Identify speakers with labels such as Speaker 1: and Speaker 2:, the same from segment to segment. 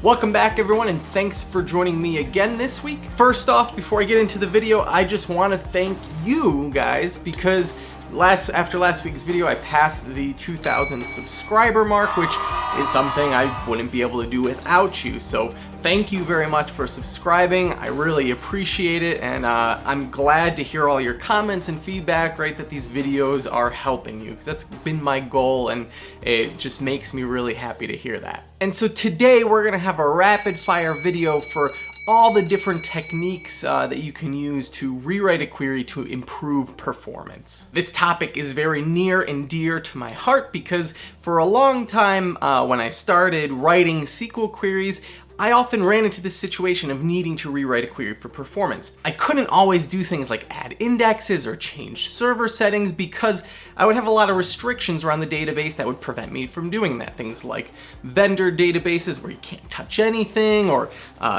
Speaker 1: Welcome back everyone, and thanks for joining me again this week. First off, before I get into the video, I just want to thank you guys because after last week's video I passed the 2,000 subscriber mark, which is something I wouldn't be able to do without you. So thank you very much for subscribing. I really appreciate it, and I'm glad to hear all your comments and feedback, right, that these videos are helping you, because that's been my goal, and it just makes me really happy to hear that. And so today we're gonna have a rapid fire video for all the different techniques that you can use to rewrite a query to improve performance. This topic is very near and dear to my heart because for a long time when I started writing SQL queries, I often ran into this situation of needing to rewrite a query for performance. I couldn't always do things like add indexes or change server settings because I would have a lot of restrictions around the database that would prevent me from doing that. Things like vendor databases where you can't touch anything, or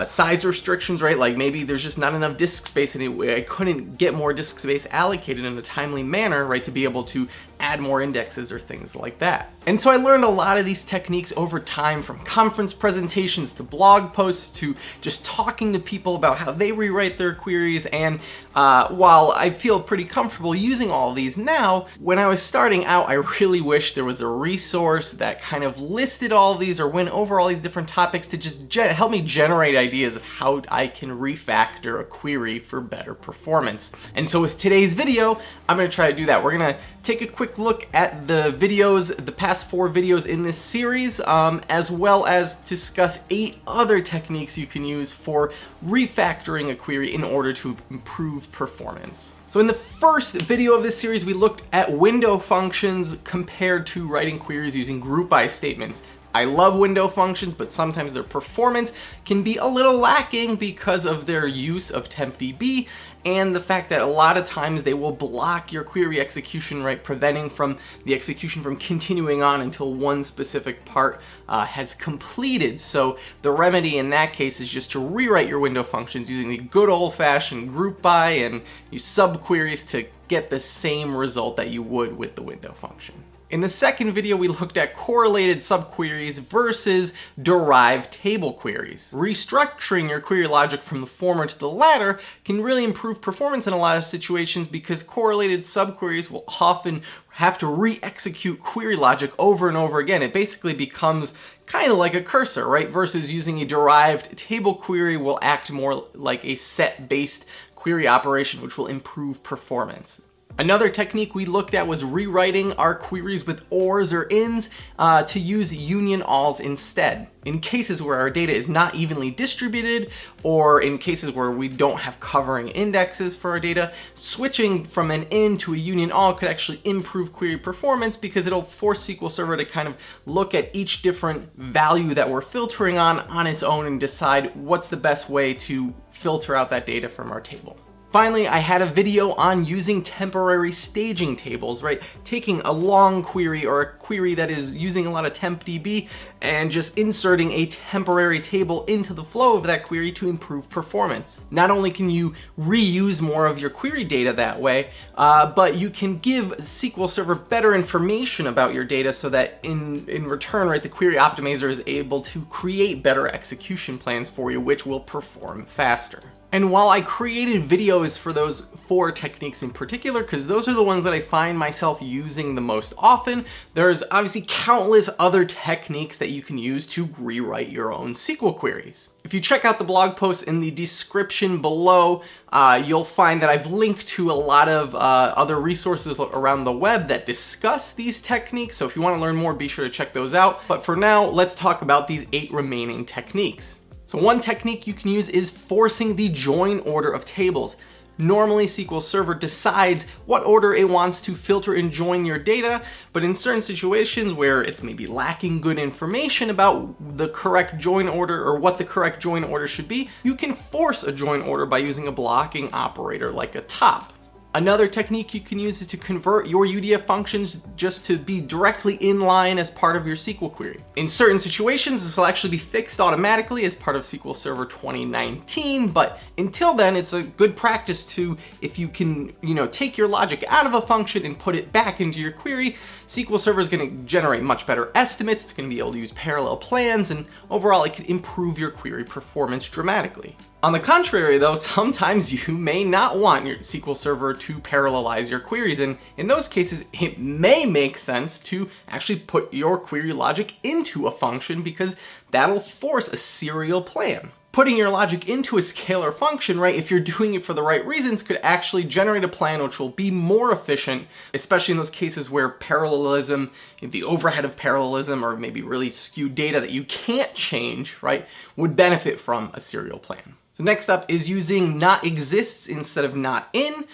Speaker 1: size restrictions, right? Like maybe there's just not enough disk space anyway. I couldn't get more disk space allocated in a timely manner, right, to be able to add more indexes or things like that. And so I learned a lot of these techniques over time, from conference presentations to blog posts to just talking to people about how they rewrite their queries. And while I feel pretty comfortable using all of these now, when I was starting out, I really wish there was a resource that kind of listed all of these or went over all these different topics to just help me generate ideas of how I can refactor a query for better performance. And so with today's video, I'm going to try to do that. We're going to take a quick look at the videos, the past 4 videos in this series, as well as discuss 8 other techniques you can use for refactoring a query in order to improve performance. So in the first video of this series, we looked at window functions compared to writing queries using group by statements. I love window functions, but sometimes their performance can be a little lacking because of their use of tempdb and the fact that a lot of times they will block your query execution, right, preventing from the execution from continuing on until one specific part has completed. So the remedy in that case is just to rewrite your window functions using the good old-fashioned group by and use subqueries to get the same result that you would with the window function. In the second video, we looked at correlated subqueries versus derived table queries. Restructuring your query logic from the former to the latter can really improve performance in a lot of situations because correlated subqueries will often have to re-execute query logic over and over again. It basically becomes kind of like a cursor, right? Versus using a derived table query will act more like a set-based query operation, which will improve performance. Another technique we looked at was rewriting our queries with ors or ins to use union alls instead. In cases where our data is not evenly distributed, or in cases where we don't have covering indexes for our data, switching from an in to a union all could actually improve query performance because it'll force SQL Server to kind of look at each different value that we're filtering on its own and decide what's the best way to filter out that data from our table. Finally, I had a video on using temporary staging tables, right? Taking a long query or a query that is using a lot of tempdb and just inserting a temporary table into the flow of that query to improve performance. Not only can you reuse more of your query data that way, but you can give SQL Server better information about your data so that in return, right, the query optimizer is able to create better execution plans for you, which will perform faster. And while I created videos for those 4 techniques in particular, because those are the ones that I find myself using the most often, there's obviously countless other techniques that you can use to rewrite your own SQL queries. If you check out the blog post in the description below, you'll find that I've linked to a lot of other resources around the web that discuss these techniques. So if you want to learn more, be sure to check those out. But for now, let's talk about these 8 remaining techniques. So one technique you can use is forcing the join order of tables. Normally, SQL Server decides what order it wants to filter and join your data, but in certain situations where it's maybe lacking good information about the correct join order or what the correct join order should be, you can force a join order by using a blocking operator like a top. Another technique you can use is to convert your UDF functions just to be directly in line as part of your SQL query. In certain situations, this will actually be fixed automatically as part of SQL Server 2019, but until then, it's a good practice to, if you can, take your logic out of a function and put it back into your query, SQL Server is going to generate much better estimates, it's going to be able to use parallel plans, and overall it can improve your query performance dramatically. On the contrary though, sometimes you may not want your SQL Server to parallelize your queries, and in those cases it may make sense to actually put your query logic into a function because that'll force a serial plan. Putting your logic into a scalar function, right, if you're doing it for the right reasons, could actually generate a plan which will be more efficient, especially in those cases where parallelism, the overhead of parallelism, or maybe really skewed data that you can't change, right, would benefit from a serial plan. So next up is using not exists instead of not in.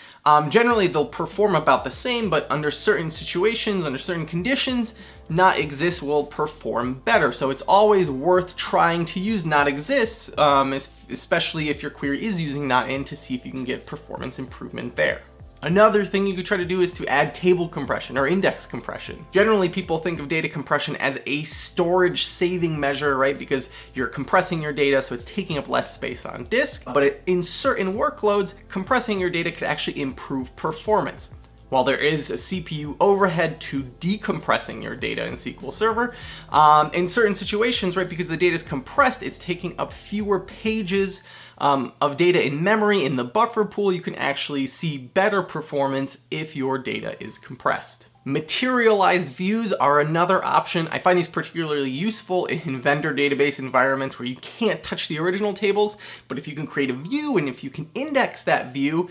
Speaker 1: Generally they'll perform about the same, but under certain situations, under certain conditions, not exists will perform better. So it's always worth trying to use not exists, especially if your query is using not in, to see if you can get performance improvement there. Another thing you could try to do is to add table compression or index compression. Generally, people think of data compression as a storage saving measure, right? Because you're compressing your data, so it's taking up less space on disk. But in certain workloads, compressing your data could actually improve performance. While there is a CPU overhead to decompressing your data in SQL Server, in certain situations, right, because the data is compressed, it's taking up fewer pages of data in memory in the buffer pool. You can actually see better performance if your data is compressed. Materialized views are another option. I find these particularly useful in vendor database environments where you can't touch the original tables, but if you can create a view and if you can index that view,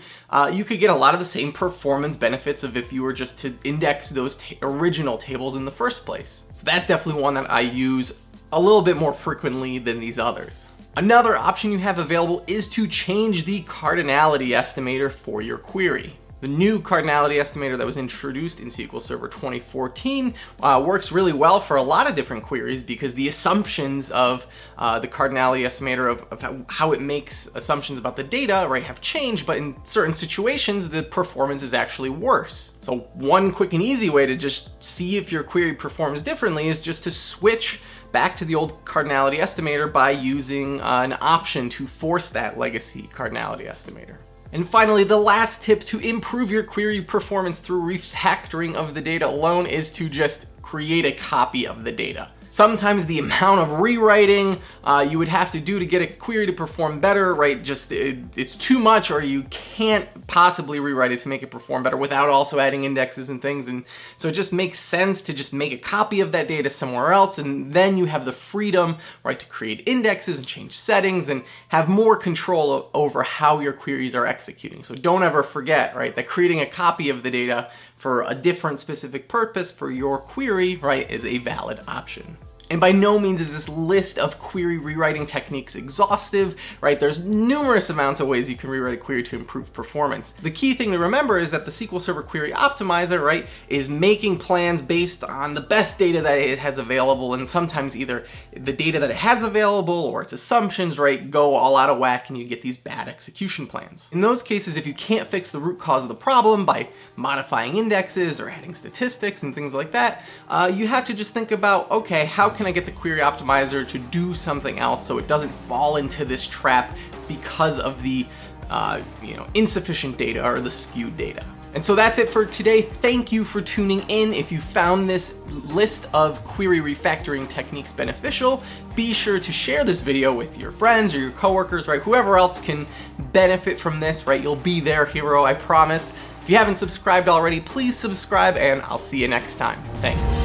Speaker 1: you could get a lot of the same performance benefits of if you were just to index those original tables in the first place. So that's definitely one that I use a little bit more frequently than these others. Another option you have available is to change the cardinality estimator for your query. The new cardinality estimator that was introduced in SQL Server 2014 works really well for a lot of different queries because the assumptions of the cardinality estimator of how it makes assumptions about the data, right, have changed, but in certain situations the performance is actually worse. So one quick and easy way to just see if your query performs differently is just to switch back to the old cardinality estimator by using an option to force that legacy cardinality estimator. And finally, the last tip to improve your query performance through refactoring of the data alone is to just create a copy of the data. Sometimes the amount of rewriting you would have to do to get a query to perform better, right, it's too much, or you can't possibly rewrite it to make it perform better without also adding indexes and things. And so it just makes sense to just make a copy of that data somewhere else, and then you have the freedom, right, to create indexes and change settings and have more control over how your queries are executing. So don't ever forget, right, that creating a copy of the data for a different specific purpose for your query, right, is a valid option. And by no means is this list of query rewriting techniques exhaustive, right? There's numerous amounts of ways you can rewrite a query to improve performance. The key thing to remember is that the SQL Server Query Optimizer, right, is making plans based on the best data that it has available, and sometimes either the data that it has available or its assumptions, right, go all out of whack and you get these bad execution plans. In those cases, if you can't fix the root cause of the problem by modifying indexes or adding statistics and things like that, you have to just think about, okay, how can I get the Query Optimizer to do something else so it doesn't fall into this trap because of the insufficient data or the skewed data. And so that's it for today. Thank you for tuning in. If you found this list of query refactoring techniques beneficial, be sure to share this video with your friends or your coworkers, right? Whoever else can benefit from this, right? You'll be their hero, I promise. If you haven't subscribed already, please subscribe, and I'll see you next time. Thanks.